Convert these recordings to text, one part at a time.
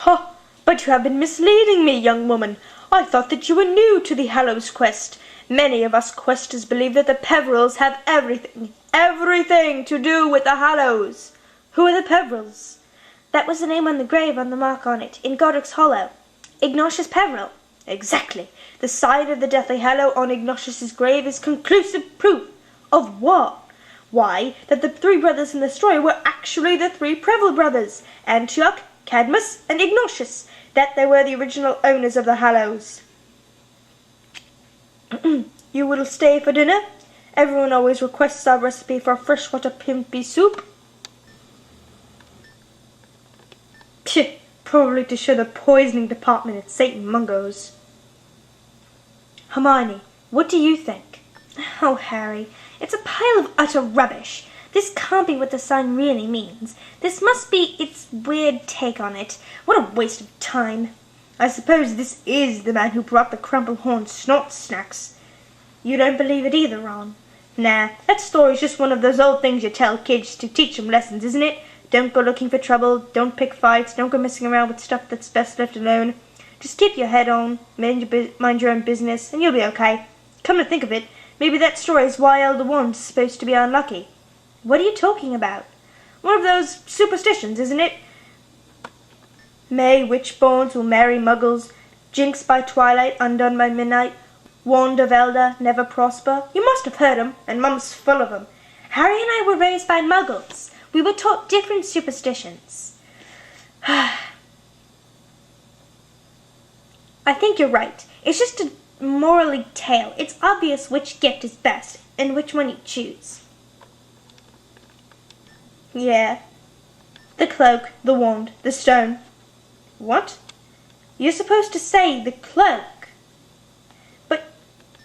Ha! But you have been misleading me, young woman. I thought that you were new to the Hallows quest. Many of us questers believe that the Peverils have everything to do with the Hallows. Who are the Peverils? That was the name on the grave on the mark on it, in Godric's Hollow. Ignatius Peveril. Exactly. The sign of the Deathly Hallow on Ignatius's grave is conclusive proof. Of what? Why, that the three brothers in the story were actually the three Peveril brothers, Antioch, Cadmus, and Ignatius, that they were the original owners of the Hallows. You will stay for dinner? Everyone always requests our recipe for freshwater pimpy soup. Phew, probably to show the poisoning department at St. Mungo's. Hermione, what do you think? Oh, Harry, it's a pile of utter rubbish. This can't be what the sign really means. This must be its weird take on it. What a waste of time. I suppose this is the man who brought the crumple-horn snot snacks. You don't believe it either, Ron? Nah, that story's just one of those old things you tell kids to teach them lessons, isn't it? Don't go looking for trouble, don't pick fights, don't go messing around with stuff that's best left alone. Just keep your head on, mind your own business, and you'll be okay. Come to think of it, maybe that story is why Elder Wand's supposed to be unlucky. What are you talking about? One of those superstitions, isn't it? May witch-borns will marry muggles, jinx by twilight, undone by midnight, wand of elder, never prosper. You must have heard 'em, and Mum's full of 'em. Harry and I were raised by muggles. We were taught different superstitions. I think you're right. It's just a morally tale. It's obvious which gift is best, and which one you choose. Yeah. The cloak, the wand, the stone. What? You're supposed to say the cloak.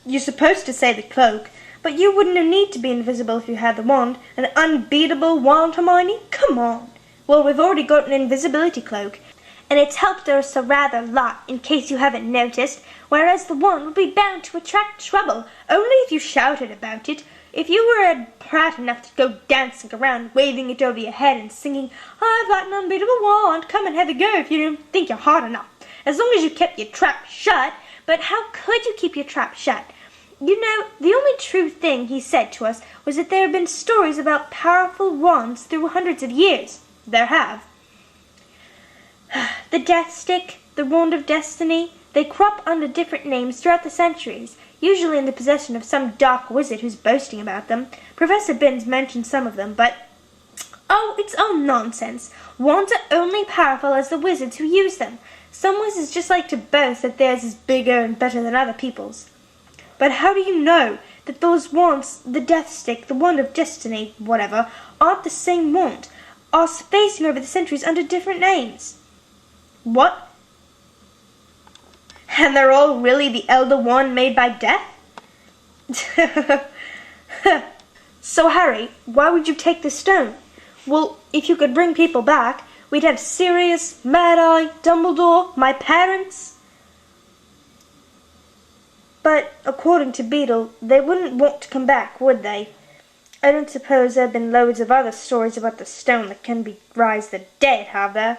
You're supposed to say the cloak, but you wouldn't need to be invisible if you had the wand. An unbeatable wand, Hermione? Come on. Well, we've already got an invisibility cloak, and it's helped us a rather lot, in case you haven't noticed, whereas the wand would be bound to attract trouble, only if you shouted about it. If you were proud enough to go dancing around, waving it over your head and singing, I've got an unbeatable wand, come and have a go if you don't think you're hard enough. As long as you kept your trap shut. But how could you keep your trap shut? You know, the only true thing he said to us was that there have been stories about powerful wands through hundreds of years. There have. The Death Stick, the Wand of Destiny, they crop under different names throughout the centuries, usually in the possession of some dark wizard who's boasting about them. Professor Binns mentioned some of them, but... Oh, it's all nonsense. Wands are only powerful as the wizards who use them. Some wizards just like to boast that theirs is bigger and better than other people's. But how do you know that those wands, the Death Stick, the Wand of Destiny, whatever, aren't the same wand, are spacing over the centuries under different names? What? And they're all really the Elder Wand made by death? So, Harry, why would you take the stone? Well, if you could bring people back, we'd have Sirius, Mad-Eye, Dumbledore, my parents. But, according to Beedle, they wouldn't want to come back, would they? I don't suppose there have been loads of other stories about the stone that can rise the dead, have there?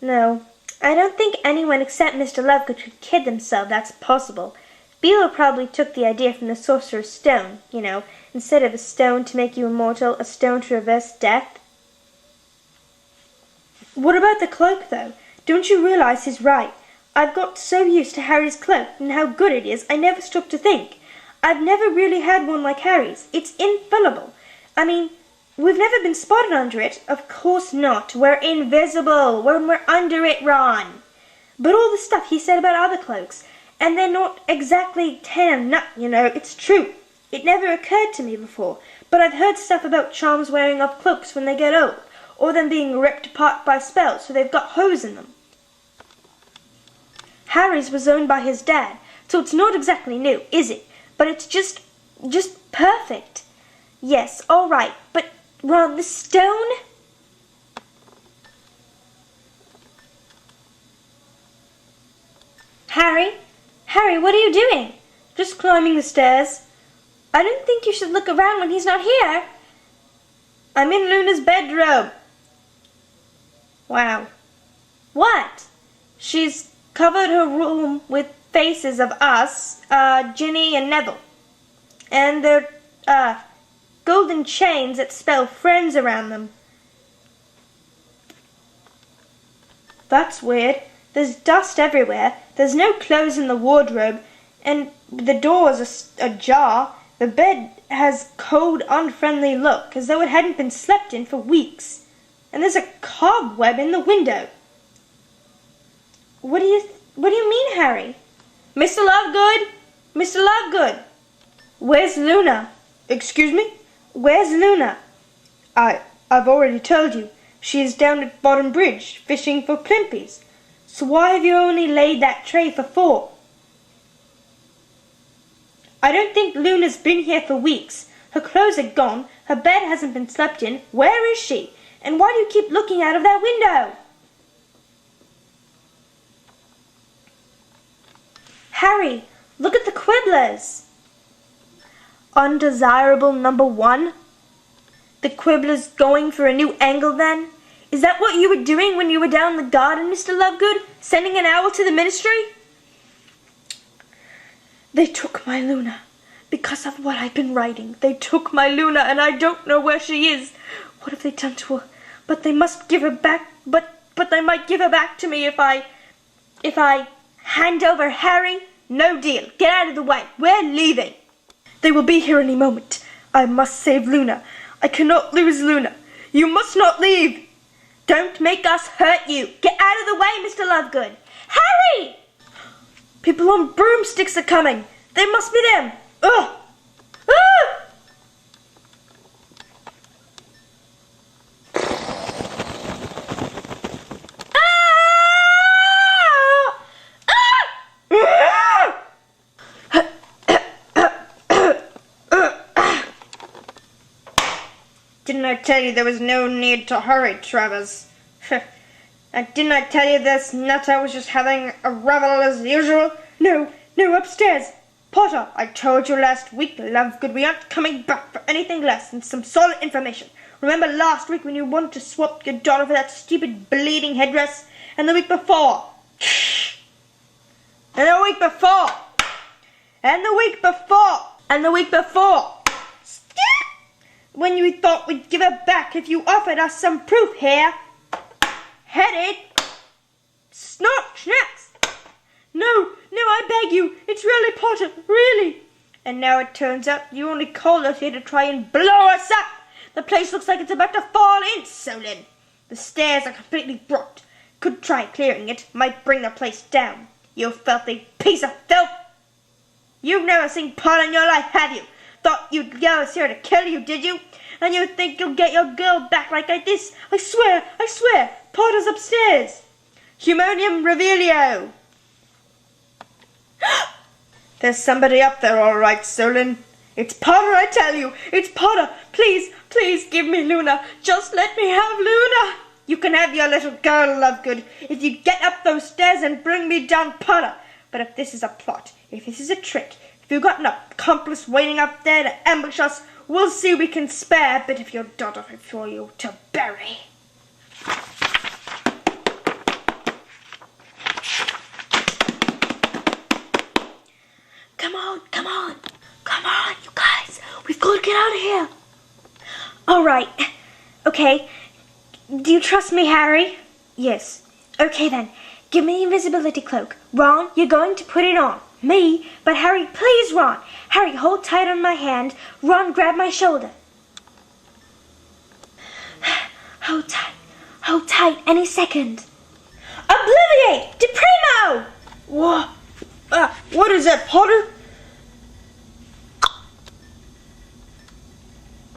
No, I don't think anyone except Mr. Lovegood could kid themselves that's possible. Beedle probably took the idea from the Sorcerer's Stone, you know, instead of a stone to make you immortal, a stone to reverse death. What about the cloak, though? Don't you realize he's right? I've got so used to Harry's cloak and how good it is, I never stopped to think. I've never really had one like Harry's. It's infallible. I mean, we've never been spotted under it. Of course not. We're invisible when we're under it, Ron. But all the stuff he said about other cloaks, and they're not exactly tan nut, you know, it's true. It never occurred to me before, but I've heard stuff about charms wearing off cloaks when they get old, or them being ripped apart by spells so they've got holes in them. Harry's was owned by his dad, so it's not exactly new, is it? But it's just perfect. Yes, all right, but, Ron, the stone? Harry, what are you doing? Just climbing the stairs. I don't think you should look around when he's not here. I'm in Luna's bedroom. Wow. What? She's covered her room with faces of us, Ginny and Neville. And they're, golden chains that spell friends around them. That's weird. There's dust everywhere. There's no clothes in the wardrobe, and the door's ajar. The bed has cold, unfriendly look, as though it hadn't been slept in for weeks. And there's a cobweb in the window. What do you mean, Harry? Mr. Lovegood! Mr. Lovegood! Where's Luna? Excuse me? Where's Luna? I've already told you. She's down at Bottom Bridge, fishing for plimpies. So why have you only laid that tray for 4? I don't think Luna's been here for weeks. Her clothes are gone. Her bed hasn't been slept in. Where is she? And why do you keep looking out of that window? Harry, look at the Quibblers. Undesirable number 1? The Quibbler's going for a new angle then? Is that what you were doing when you were down in the garden, Mr. Lovegood? Sending an owl to the ministry? They took my Luna. Because of what I've been writing. They took my Luna and I don't know where she is. What have they done to her? But they must give her back. But they might give her back to me if I hand over Harry. No deal. Get out of the way. We're leaving. They will be here any moment. I must save Luna. I cannot lose Luna. You must not leave. Don't make us hurt you. Get out of the way, Mr. Lovegood. Harry! People on broomsticks are coming. They must be them. Ugh! Didn't I tell you there was no need to hurry, Travers? Didn't I tell you this nutter was just having a revel as usual? No, upstairs. Potter, I told you last week, Lovegood, we aren't coming back for anything less than some solid information. Remember last week when you wanted to swap your daughter for that stupid bleeding headdress? And the week before? And the week before? And the week before? And the week before? When you thought we'd give her back if you offered us some proof here. Headed. Snort, schnaps. No, I beg you. It's really Potter, really. And now it turns out you only called us here to try and blow us up. The place looks like it's about to fall in, Solon. The stairs are completely blocked. Could try clearing it. Might bring the place down. You filthy piece of filth. You've never seen Potter in your life, have you? Thought you'd get us here to kill you, did you? And you think you'll get your girl back like this? I swear, Potter's upstairs. Humonium Revelio. There's somebody up there, all right, Solon. It's Potter, I tell you. It's Potter. Please give me Luna. Just let me have Luna. You can have your little girl, Lovegood, if you get up those stairs and bring me down Potter. But if this is a plot, if this is a trick, if you've got an accomplice waiting up there to ambush us, we'll see we can spare a bit of your daughter for you to bury. Come on, you guys. We've got to get out of here. All right. Okay. Do you trust me, Harry? Yes. Okay then. Give me the invisibility cloak. Ron, you're going to put it on. Me? But Harry, please, Ron. Harry, hold tight on my hand. Ron, grab my shoulder. Hold tight, any second. Obliviate! Deprimo! What is that, Potter?